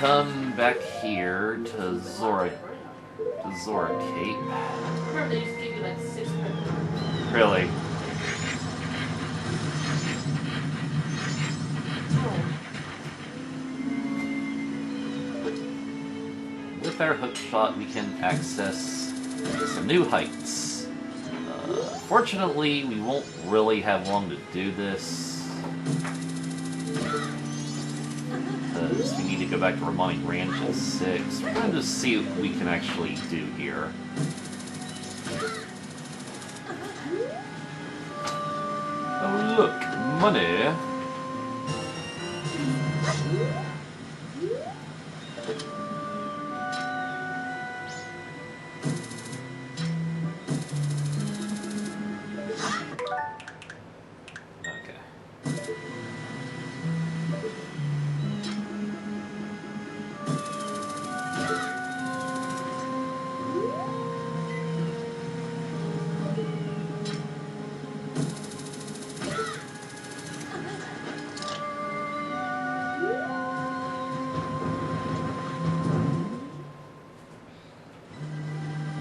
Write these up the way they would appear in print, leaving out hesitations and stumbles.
come back here to Zora Cape. Remember they used to give you like 6 credits. Really? With our hookshot, we can access some new heights. Fortunately, we won't really have long to do this. Because we need to go back to Romani Ranch at 6. We're going to just see what we can actually do here. Oh look, money!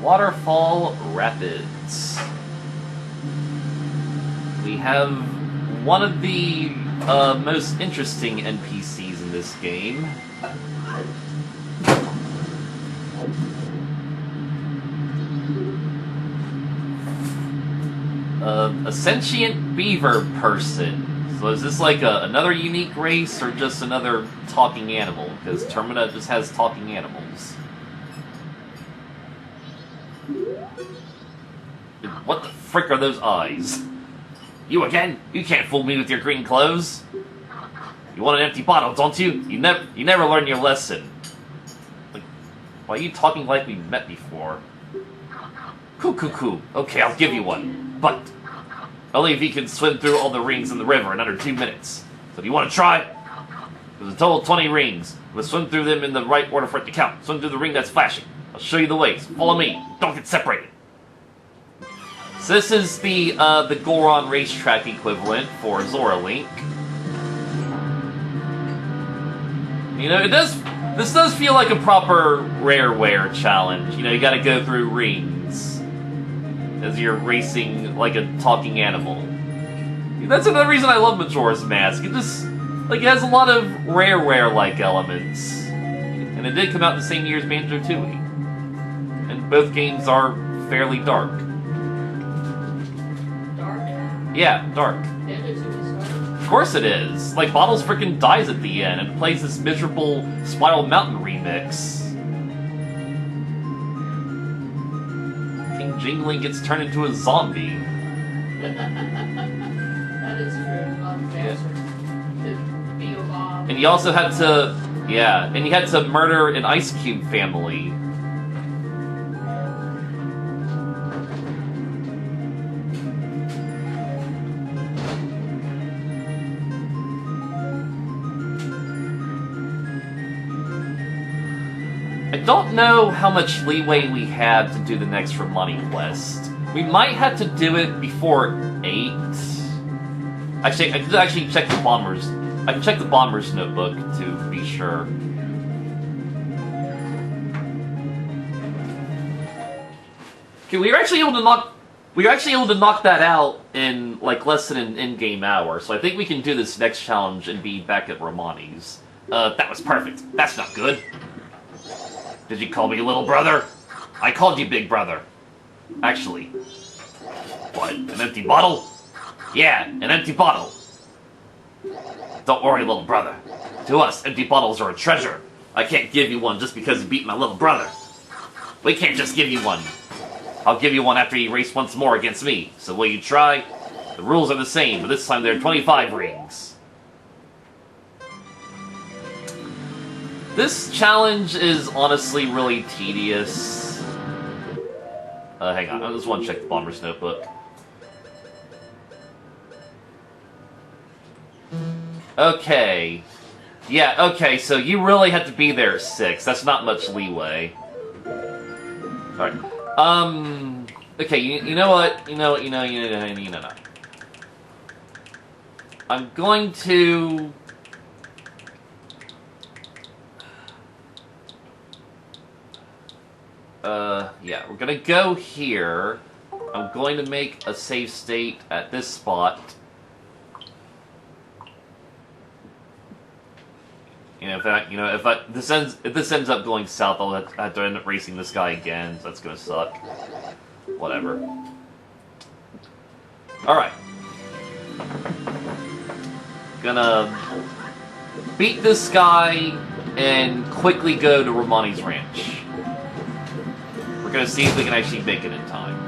Waterfall Rapids. We have one of the most interesting NPCs in this game. A sentient beaver person. So is this like another unique race or just another talking animal? Because Termina just has talking animals. What the frick are those eyes? You again? You can't fool me with your green clothes. You want an empty bottle, don't you? You never learn your lesson. Like, why are you talking like we met before? Coo. Okay, I'll give you one. But only if you can swim through all the rings in the river in under 2 minutes. So do you want to try? There's a total of 20 rings. We'll swim through them in the right order for it to count. Swim through the ring that's flashing. I'll show you the ways. Follow me. Don't get separated. So this is the Goron racetrack equivalent for Zora Link. You know, this does feel like a proper Rareware challenge. You know, you gotta go through rings as you're racing like a talking animal. That's another reason I love Majora's Mask. It just, like, it has a lot of Rareware-like elements. And it did come out the same year as Banjo-Tooie. And both games are fairly dark. Yeah, dark. Of course it is. Like, Bottles frickin' dies at the end and plays this miserable Spiral Mountain remix. King Jingling gets turned into a zombie. That is true. Yeah. And you also had to... Yeah, and you had to murder an Ice Cube family. I don't know how much leeway we had to do the next Romani quest. We might have to do it before 8. Actually, I did actually check the bomber's... I checked the bomber's notebook to be sure. Okay, we were actually able to knock that out in like less than an in-game hour. So I think we can do this next challenge and be back at Romani's. That was perfect. That's not good. Did you call me little brother? I called you big brother. Actually. What, an empty bottle? Yeah, an empty bottle. Don't worry, little brother. To us, empty bottles are a treasure. I can't give you one just because you beat my little brother. We can't just give you one. I'll give you one after you race once more against me. So will you try? The rules are the same, but this time there are 25 rings. This challenge is honestly really tedious. Hang on, I just want to check the bomber's notebook. Okay. Yeah, okay, so you really have to be there at 6. That's not much leeway. Alright. Okay, you know what? You know. I'm going to... Yeah, we're gonna go here. I'm going to make a save state at this spot. And if this ends up going south, I'll have to end up racing this guy again. So that's gonna suck. Whatever. All right. Gonna beat this guy and quickly go to Romani's ranch. We're gonna see if we can actually make it in time.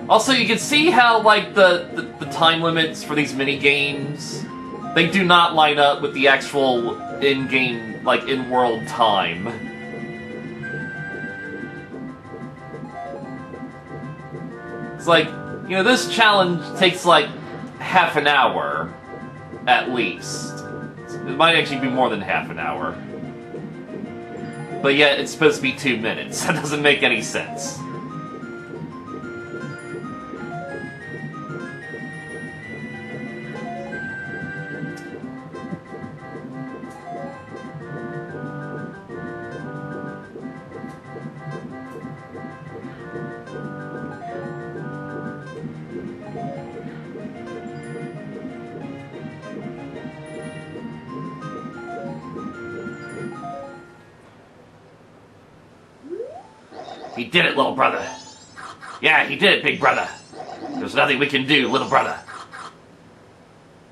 Also, you can see how, like, the time limits for these mini-games, they do not line up with the actual in-game, like, in-world time. It's like, this challenge takes, like, half an hour, at least. It might actually be more than half an hour. But yet, it's supposed to be 2 minutes. That doesn't make any sense. He did it, little brother. Yeah, he did it, big brother. There's nothing we can do, little brother.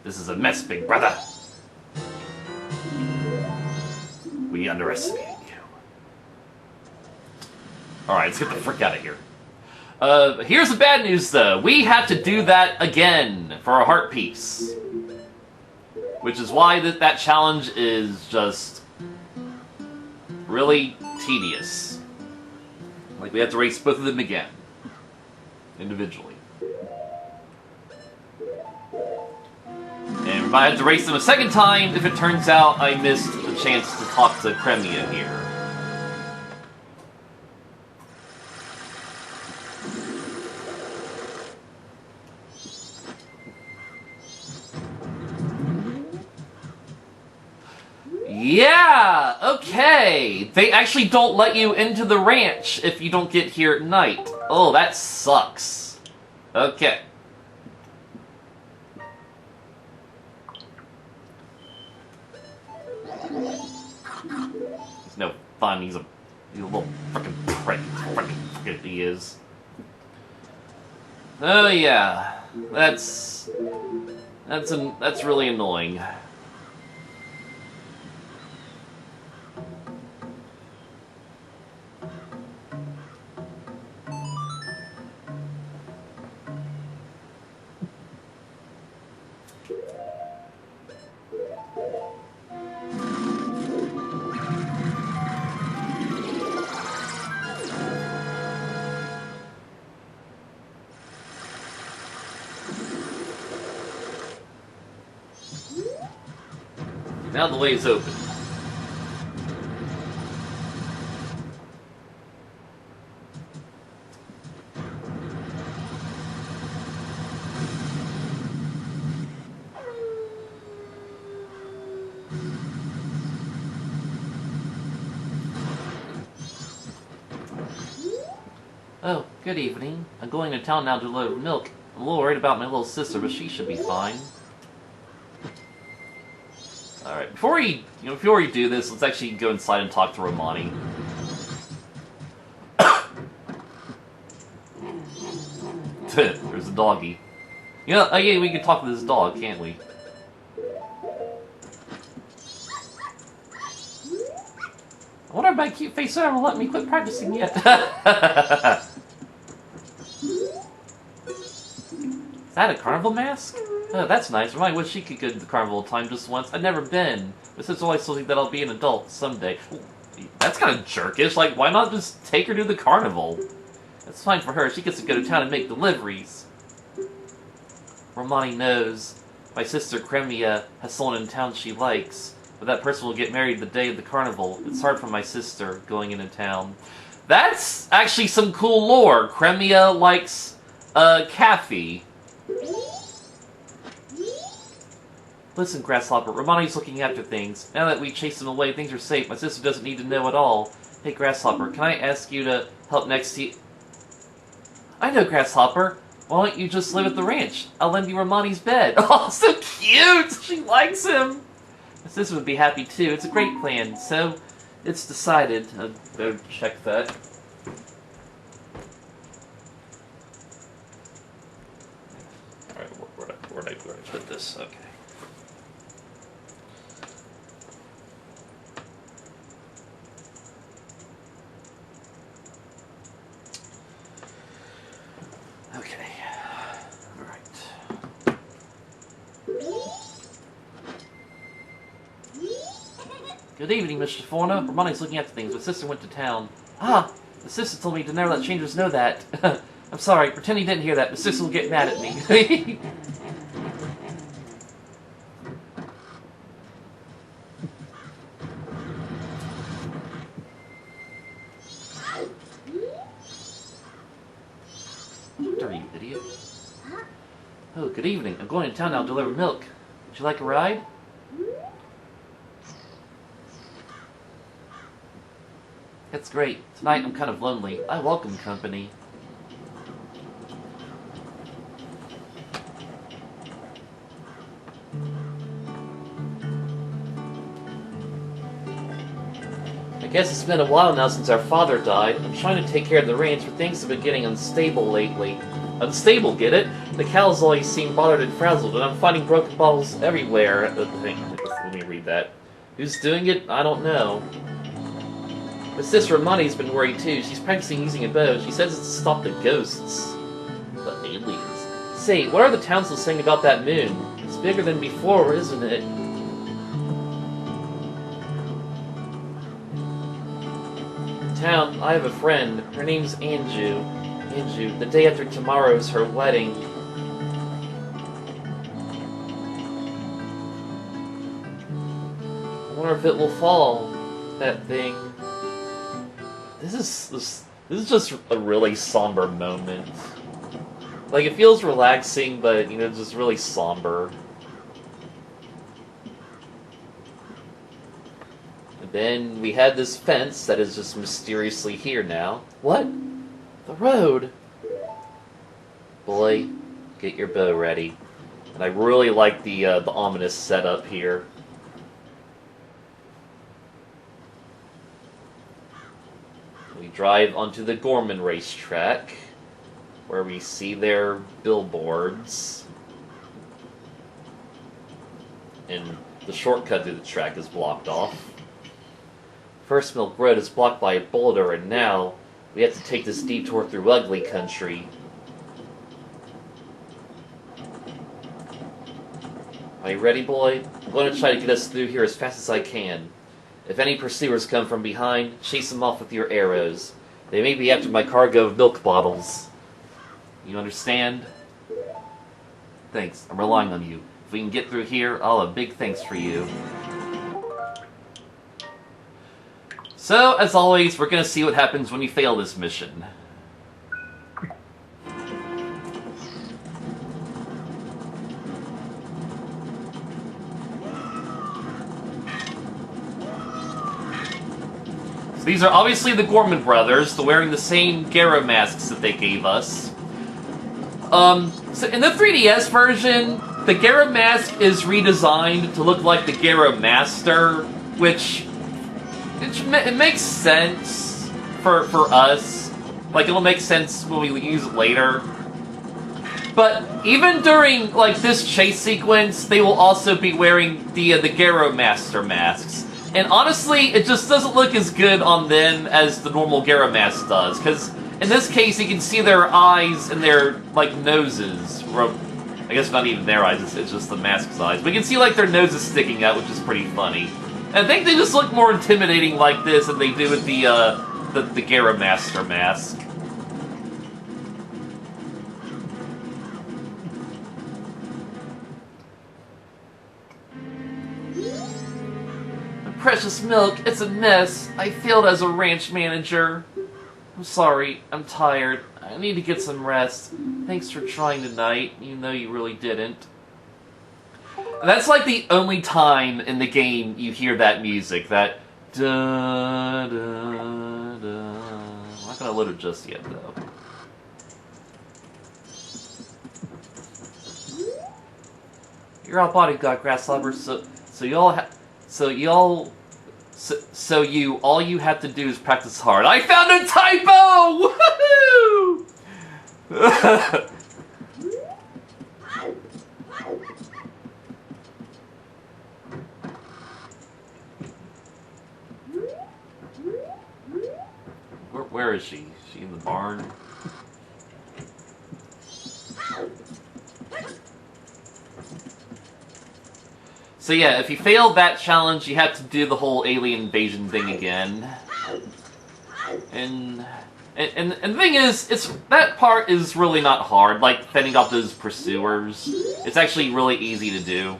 This is a mess, big brother. We underestimated you. Alright, let's get the frick out of here. Here's the bad news, though. We have to do that again for a heart piece. Which is why that challenge is just really tedious. Like, we have to race both of them again. Individually. And we might have to race them a second time if it turns out I missed the chance to talk to Kremia here. Yeah, okay. They actually don't let you into the ranch if you don't get here at night. Oh, that sucks. Okay. He's no fun. He's a little frickin' prick. Frickin' he is. Oh yeah, that's really annoying. Now the way is open. Oh, good evening. I'm going to town now to deliver milk. I'm a little worried about my little sister, but she should be fine. Alright, before we do this, let's actually go inside and talk to Romani. There's a doggy. Oh yeah, we can talk to this dog, can't we? I wonder if my cute face ever let me quit practicing yet. Is that a carnival mask? Oh, that's nice. Romani wish she could go to the carnival time just once. I've never been. But since I still think that I'll be an adult someday. That's kind of jerkish. Like, why not just take her to the carnival? That's fine for her. She gets to go to town and make deliveries. Romani knows. My sister Cremia has someone in town she likes, but that person will get married the day of the carnival. It's hard for my sister going into town. That's actually some cool lore. Cremia likes, Kathy. Listen, Grasshopper, Romani's looking after things. Now that we chased him away, things are safe. My sister doesn't need to know at all. Hey, Grasshopper, can I ask you to help next to you? I know, Grasshopper. Why don't you just live at the ranch? I'll lend you Romani's bed. Oh, so cute! She likes him! My sister would be happy too. It's a great plan. So, it's decided. I'll go check that. Alright, where'd I put this? Okay. Okay. Alright. Good evening, Mr. Fauna. Romani's looking after things. My sister went to town. Ah! The sister told me to never let strangers know that. I'm sorry. Pretend you didn't hear that. The sister will get mad at me. Dirty idiot. Oh, good evening. I'm going to town now to deliver milk. Would you like a ride? That's great. Tonight I'm kind of lonely. I welcome company. I guess it's been a while now since our father died. I'm trying to take care of the ranch, but things have been getting unstable lately. Unstable, get it? The cows always seem bothered and frazzled, and I'm finding broken bottles everywhere. Let me read that. Who's doing it? I don't know. But sister Romani's been worried too. She's practicing using a bow. She says it's to stop the ghosts. The aliens. Say, what are the townsfolk saying about that moon? It's bigger than before, isn't it? Town, I have a friend. Her name's Anju. Anju, the day after tomorrow is her wedding. I wonder if it will fall. That thing. This is just a really somber moment. Like, it feels relaxing, but, you know, just really somber. And then we had this fence that is just mysteriously here now. What? The road! Boy, get your bow ready. And I really like the ominous setup here. We drive onto the Gorman racetrack, where we see their billboards. And the shortcut to the track is blocked off. First Milk Road is blocked by a boulder, and now we have to take this detour through ugly country. Are you ready, boy? I'm going to try to get us through here as fast as I can. If any pursuers come from behind, chase them off with your arrows. They may be after my cargo of milk bottles. You understand? Thanks. I'm relying on you. If we can get through here, I'll have big thanks for you. So, as always, we're gonna see what happens when you fail this mission. So these are obviously the Gorman brothers. They're wearing the same Gyro masks that they gave us. So in the 3DS version, the Gyro mask is redesigned to look like the Gyro Master, which it makes sense for us. Like, it'll make sense when we use it later. But even during, like, this chase sequence, they will also be wearing the Gyro Master masks. And honestly, it just doesn't look as good on them as the normal Gyro mask does, because in this case, you can see their eyes and their, like, noses. I guess not even their eyes, it's just the mask's eyes. But you can see, like, their noses sticking out, which is pretty funny. And I think they just look more intimidating like this than they do with the Gyro Master mask. precious milk, it's a mess. I failed as a ranch manager. I'm sorry, I'm tired. I need to get some rest. Thanks for trying tonight, even though you really didn't. That's like the only time in the game you hear that music, that da da da. I'm not gonna load it just yet, though. You're our bodyguard, Grasshopper. All you have to do is practice hard. I found a typo! Woohoo! Where is she? Is she in the barn? So yeah, if you fail that challenge, you have to do the whole alien invasion thing again. And the thing is, that part is really not hard, like fending off those pursuers. It's actually really easy to do.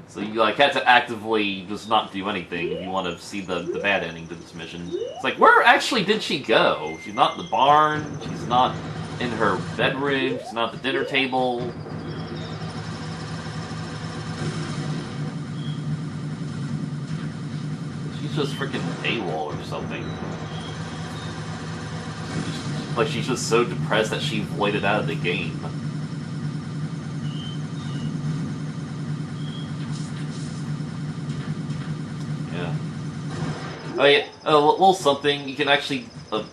So you like have to actively just not do anything if you want to see the bad ending to this mission. It's like, where actually did she go? She's not in the barn, she's not in her bedroom, she's not at the dinner table. She's just freaking AWOL or something. Like, she's just so depressed that she voided out of the game. Yeah. Oh yeah, a little something, you can actually... you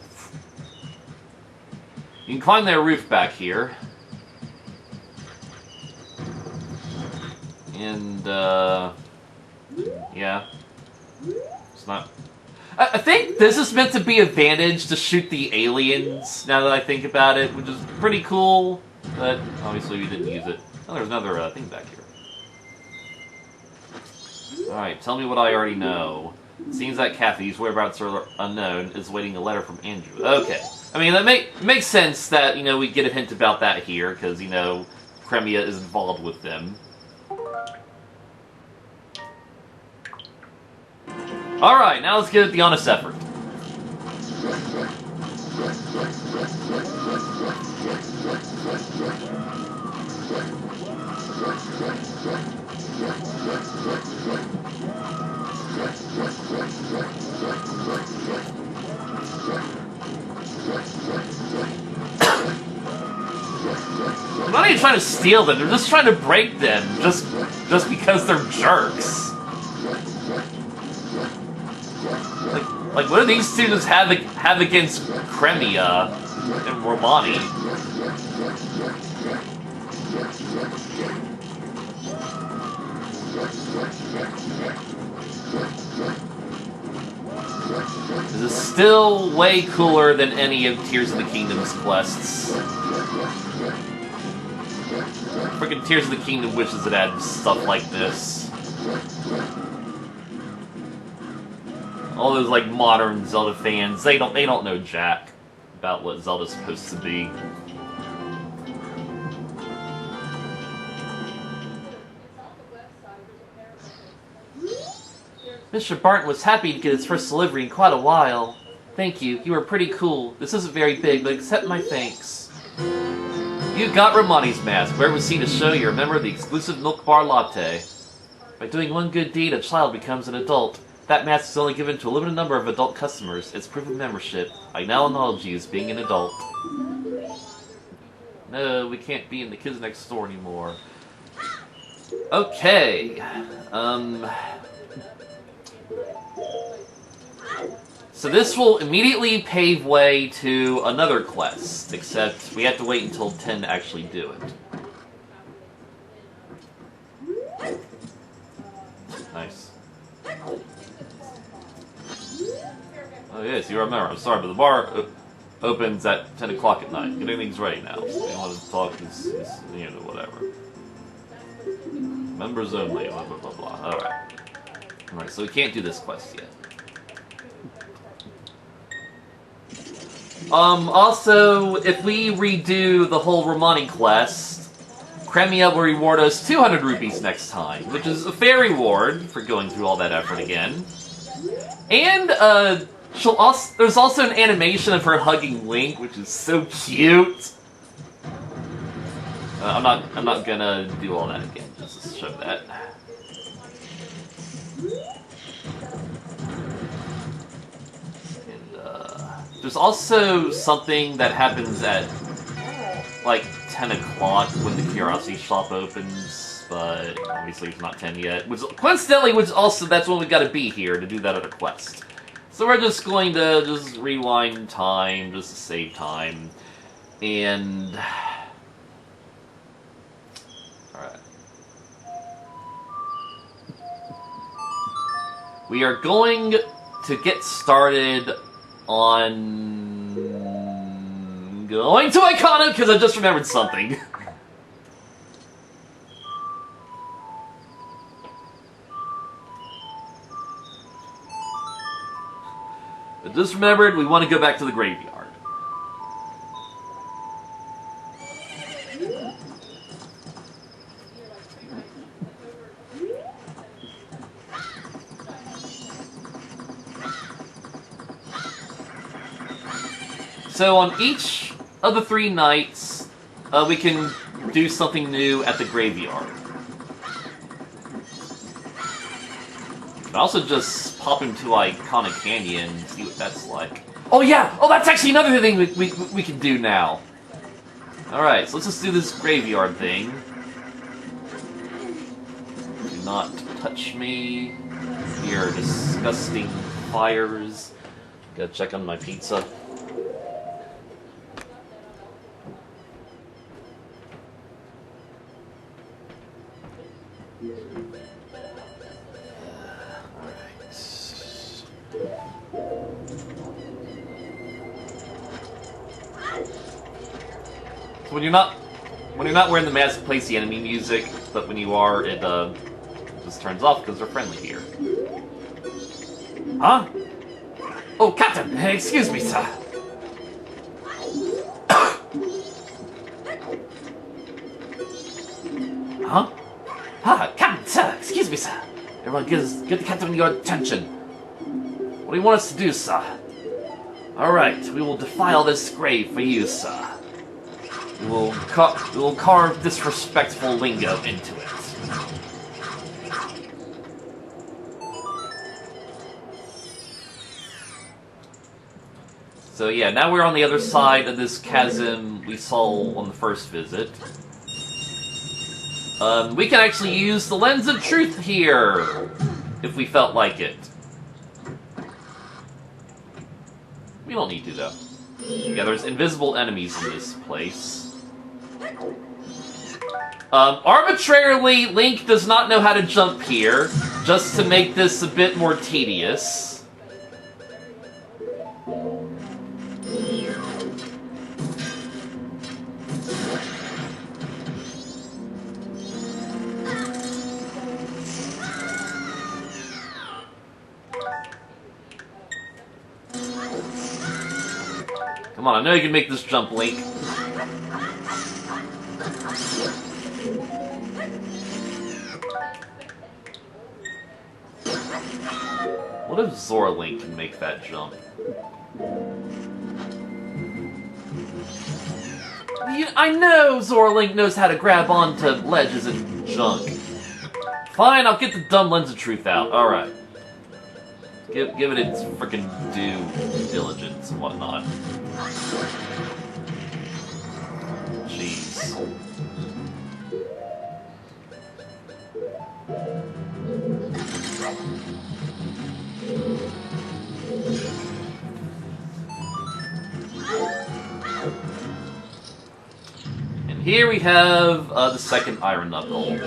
can climb their roof back here. And, yeah. It's not... I think this is meant to be advantage to shoot the aliens, now that I think about it, which is pretty cool, but obviously we didn't use it. Oh, there's another thing back here. Alright, tell me what I already know. It seems that Kathy, whose whereabouts are unknown, is waiting a letter from Andrew. Okay. I mean, that makes sense that, you know, we get a hint about that here, because, you know, Cremia is involved with them. Alright, now let's get the honest effort. I'm not even trying to steal them, they're just trying to break them, just because they're jerks. Like, what do these students have against Cremia and Romani? This is still way cooler than any of Tears of the Kingdom's quests. Freaking Tears of the Kingdom wishes it had stuff like this. All those, like, modern Zelda fans, they don't know jack about what Zelda's supposed to be. Mr. Barton was happy to get his first delivery in quite a while. Thank you, you were pretty cool. This isn't very big, but accept my thanks. You got Romani's mask, where it was seen to show you're a member of the exclusive Milk Bar Latte. By doing one good deed, a child becomes an adult. That mask is only given to a limited number of adult customers. It's proof of membership. I now acknowledge you as being an adult. No, we can't be in the kids next door anymore. Okay. So this will immediately pave way to another quest, except we have to wait until 10 to actually do it. Nice. Oh yes, you remember. I'm sorry, but the bar opens at 10 o'clock at night. Getting things ready now. So you want to talk is, you know, whatever. Members only, blah blah blah blah. Alright. Alright, so we can't do this quest yet. Also, if we redo the whole Romani quest, Premia will reward us 200 rupees next time, which is a fair reward for going through all that effort again. And there's also an animation of her hugging Link, which is so cute. I'm not gonna do all that again, just to show that. And there's also something that happens at like 10 o'clock when the Curiosity Shop opens, but obviously it's not 10 yet. Which, coincidentally, that's when we gotta be here to do that other quest. So we're just going to just rewind time, just to save time. And... Alright. We are going to get started on... going to Icona, because I just remembered something. I just remembered we want to go back to the graveyard. So on each of the 3 nights, we can do something new at the graveyard. You can also just pop into Icona Canyon and see what that's like. Oh yeah! Oh, that's actually another thing we can do now. Alright, so let's just do this graveyard thing. Do not touch me. Your disgusting fires. Gotta check on my pizza. When you're not wearing the mask, it plays the enemy music, but when you are, it just turns off because they're friendly here. Huh? Oh, Captain! Excuse me, sir. Huh? Ah, Captain, sir! Excuse me, sir! Everyone get the Captain your attention. What do you want us to do, sir? Alright, we will defile this grave for you, sir. We will carve disrespectful lingo into it. So yeah, now we're on the other side of this chasm we saw on the first visit. We can actually use the Lens of Truth here, if we felt like it. We don't need to, though. Yeah, there's invisible enemies in this place. Arbitrarily, Link does not know how to jump here, just to make this a bit more tedious. Come on, I know you can make this jump, Link. What if Zora Link can make that jump? I know Zora Link knows how to grab onto ledges and junk. Fine, I'll get the dumb Lens of Truth out. Alright. Give it its frickin' due diligence and whatnot. Jeez. And here we have the second Iron Knuckle.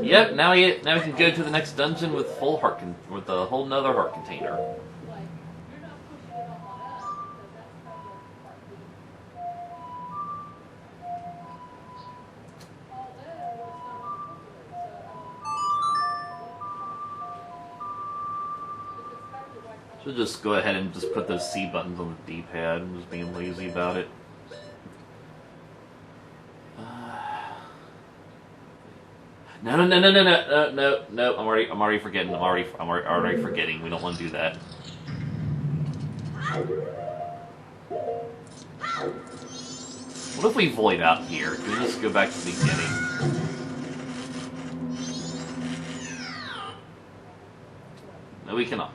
Yep, now we can go to the next dungeon with full heart with a whole nother heart container. Should just go ahead and just put those C buttons on the D-pad. I'm just being lazy about it. No! I'm already forgetting. I'm already forgetting. We don't want to do that. What if we void out here? Can we just go back to the beginning? No, we cannot.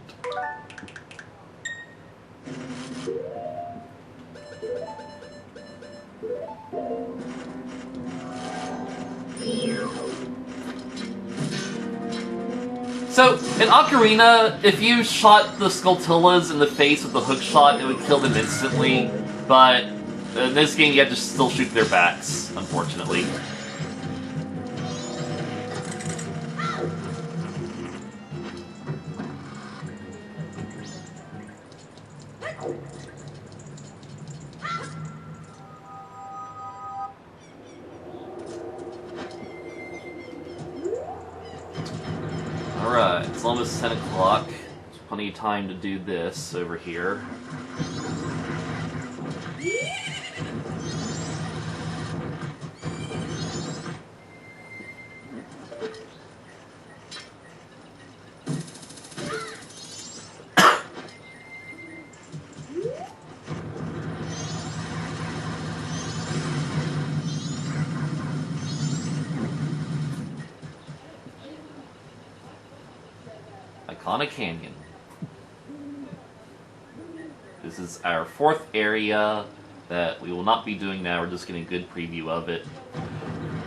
So, in Ocarina, if you shot the Skulltulas in the face with the hook shot, it would kill them instantly, but in this game you have to still shoot their backs, unfortunately. Alright, it's almost 10 o'clock. There's plenty of time to do this over here. Iconic Canyon. This is our fourth area that we will not be doing now. We're just getting a good preview of it.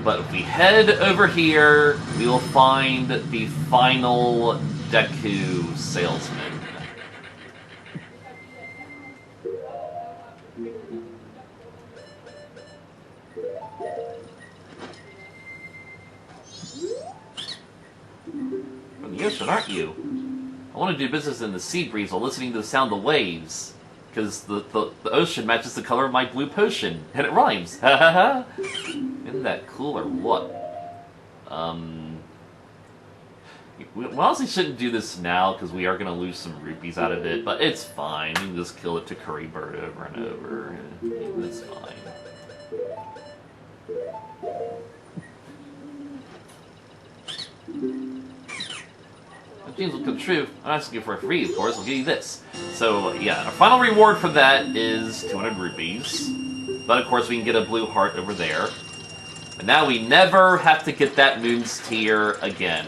But if we head over here, we will find the final Deku salesman. From the ocean, aren't you? I want to do business in the sea breeze while listening to the sound of waves. Because the ocean matches the color of my blue potion. And it rhymes. Ha ha ha. Isn't that cool or what? We honestly shouldn't do this now because we are going to lose some rupees out of it. But it's fine. We can just kill a Takuri bird over and over. It's fine. Dreams will come true. I'm asking you for free, of course. I'll give you this. So, yeah, our final reward for that is 200 rupees. But, of course, we can get a blue heart over there. And now we never have to get that Moon's Tear again.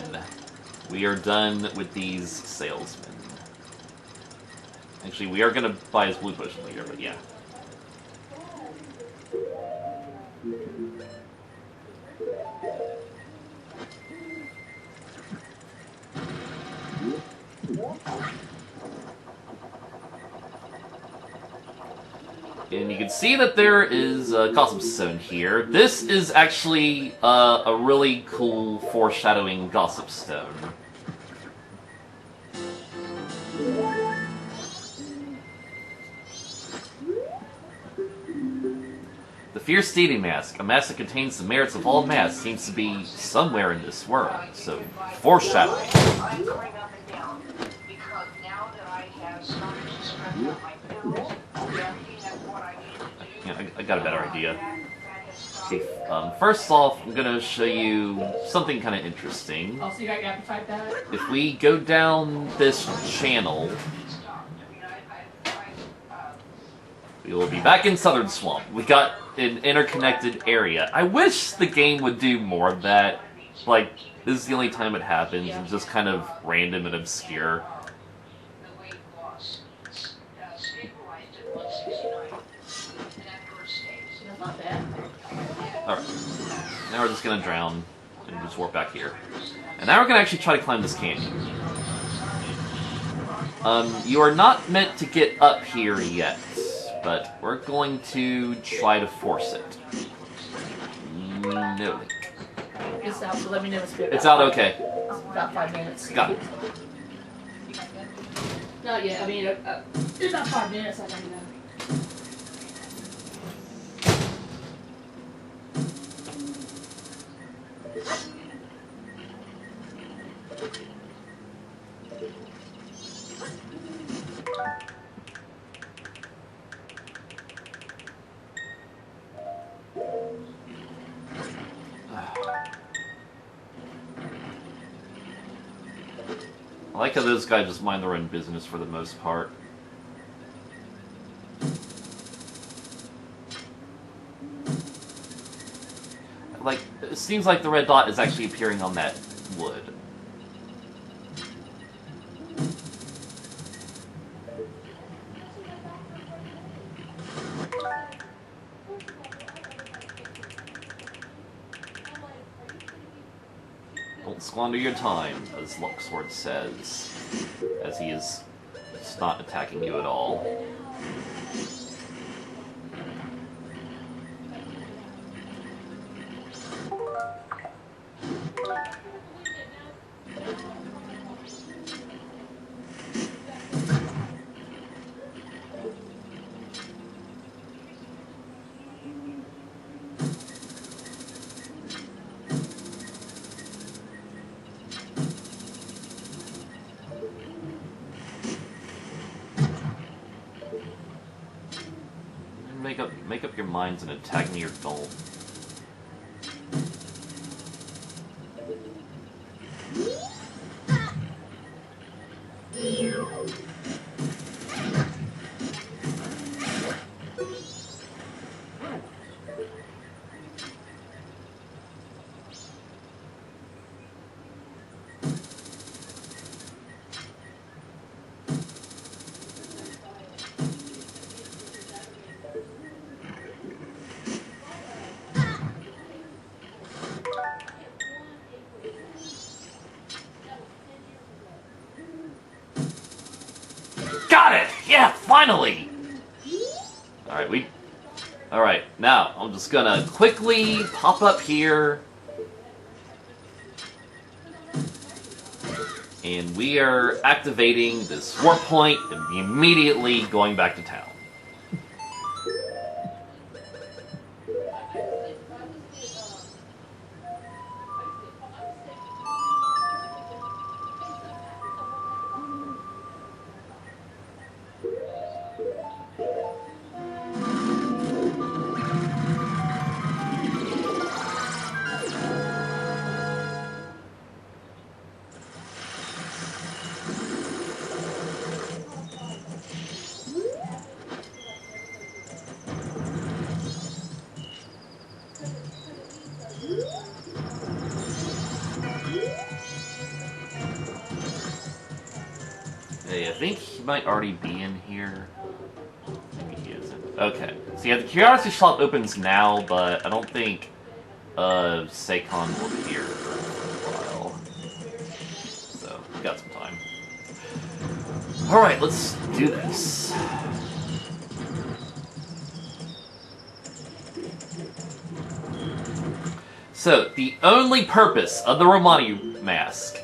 We are done with these salesmen. Actually, we are going to buy his blue potion later, but yeah. And you can see that there is a Gossip Stone here. This is actually a really cool foreshadowing Gossip Stone. The Fierce Deity Mask, a mask that contains the merits of all masks, seems to be somewhere in this world. So, foreshadowing. I'm going up and down because now that I have started to spread out my pills, I got a better idea. Okay, first off, I'm gonna show you something kind of interesting. Oh, so you got your appetite back? If we go down this channel, we will be back in Southern Swamp. We got an interconnected area. I wish the game would do more of that. Like, this is the only time it happens, and just kind of random and obscure. Alright, now we're just gonna drown and just warp back here. And now we're gonna actually try to climb this canyon. You are not meant to get up here yet, but we're going to try to force it. No. It's out, so let me know it's good. It's out okay. About 5 minutes. Got it. Not yet. I mean, in about 5 minutes, I let you know. I like how those guys just mind their own business for the most part. Like, it seems like the red dot is actually appearing on that wood. Don't squander your time, as Luxord says, as he is just not attacking you at all. Make up your minds and attack me or don't. Got it! Yeah, finally! Alright, now, I'm just gonna quickly pop up here. And we are activating this warp point and immediately going back to town. Hey, I think he might already be in here. Maybe he isn't. Okay. So yeah, the Curiosity Shop opens now, but I don't think Seikon will be here for a while. So, we got some time. Alright, let's do this. So, the only purpose of the Romani mask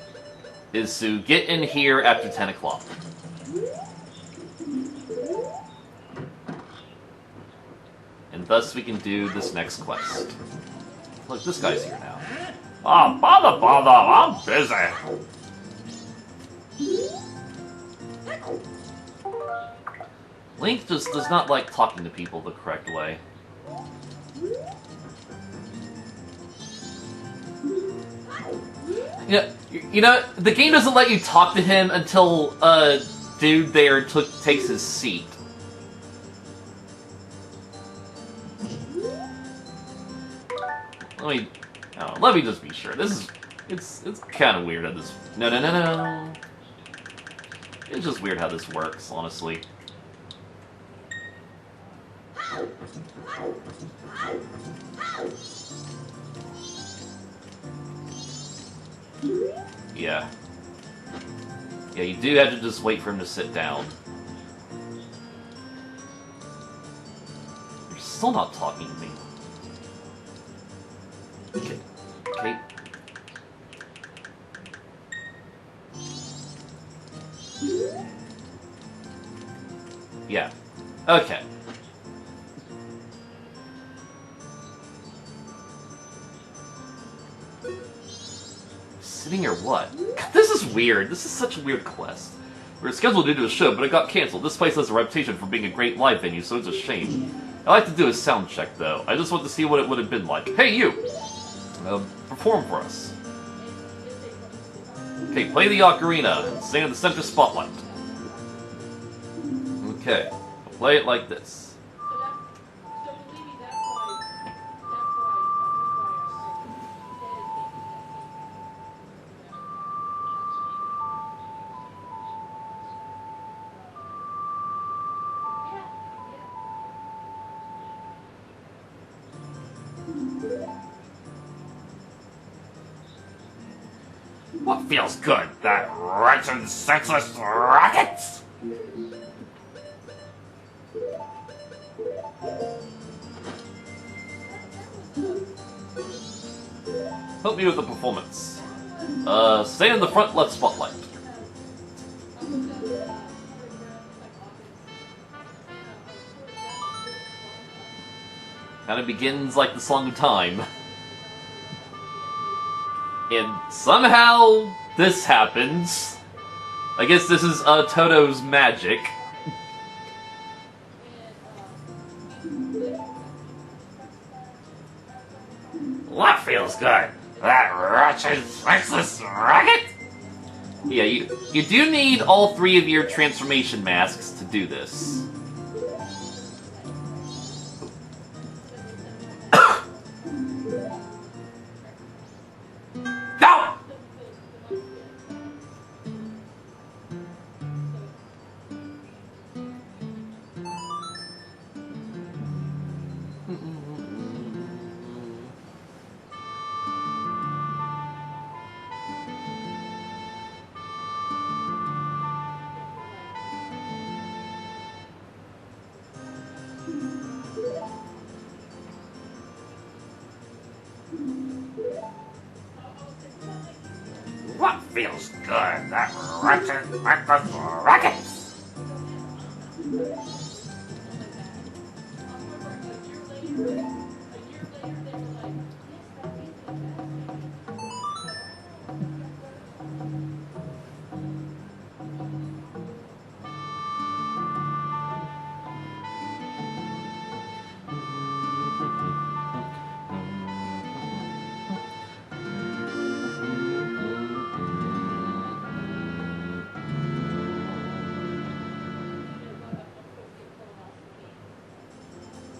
is to get in here after 10 o'clock. And thus we can do this next quest. Look, this guy's here now. Ah, bother, I'm busy. Link just does not like talking to people the correct way. You know, the game doesn't let you talk to him until dude there takes his seat. Let me just be sure. It's kind of weird how this. No. It's just weird how this works, honestly. Yeah. Yeah, you do have to just wait for him to sit down. You're still not talking to me. Okay. Yeah. Okay. Sitting or what? God, this is weird. This is such a weird quest. We were scheduled to do a show, but it got canceled. This place has a reputation for being a great live venue, so it's a shame. I'd like to do a sound check, though. I just want to see what it would have been like. Hey, you! Perform for us. Okay, play the ocarina and stand in the center spotlight. Okay, I'll play it like this. What feels good? That wretched, senseless rockets! Help me with the performance. Stay in the front left spotlight. Kinda begins like the Song of Time. And somehow this happens. I guess this is Toto's magic. What feels good? That wretched, senseless rocket? Yeah, you do need all 3 of your transformation masks to do this. No! What feels good? That wretched, reckless rockets!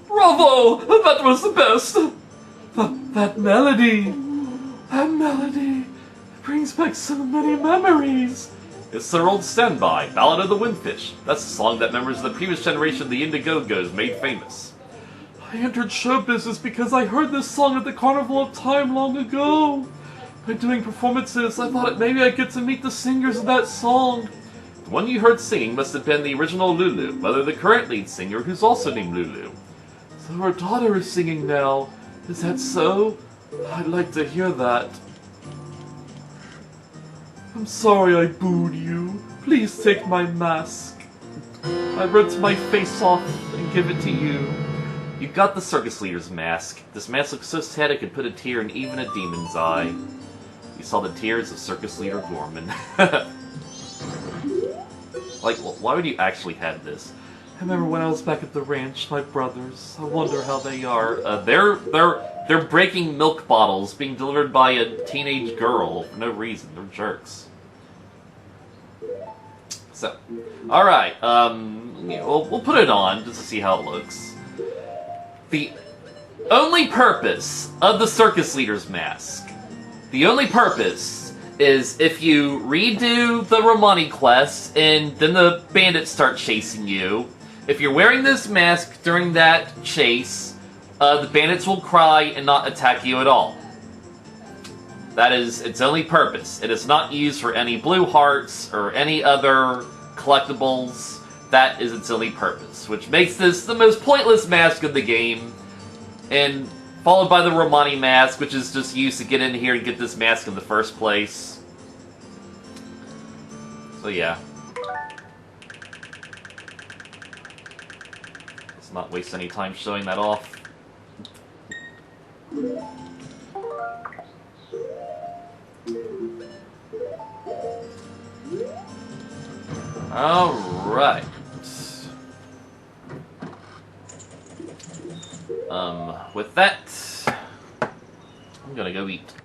Bravo! That was the best! That melody! That melody! It brings back so many memories! It's their old standby, Ballad of the Windfish. That's the song that members of the previous generation of the Indiegogo's made famous. I entered show business because I heard this song at the Carnival of Time long ago. By doing performances, I thought maybe I'd get to meet the singers of that song. The one you heard singing must have been the original Lulu, whether the current lead singer, who's also named Lulu. So her daughter is singing now. Is that so? I'd like to hear that. I'm sorry I booed you. Please take my mask. I ripped my face off and give it to you. You got the circus leader's mask. This mask looks so sad it could put a tear in even a demon's eye. You saw the tears of circus leader Gorman. Like, why would you actually have this? I remember when I was back at the ranch, my brothers. I wonder how they are. They're breaking milk bottles being delivered by a teenage girl for no reason. They're jerks. So, alright, we'll put it on just to see how it looks. The only purpose of the circus leader's mask, the only purpose is if you redo the Romani quest and then the bandits start chasing you. If you're wearing this mask during that chase, the bandits will cry and not attack you at all. That is its only purpose. It is not used for any blue hearts or any other collectibles. That is its only purpose, which makes this the most pointless mask of the game. And followed by the Romani mask, which is just used to get in here and get this mask in the first place. So yeah. Let's not waste any time showing that off. Alright. With that, I'm gonna go eat.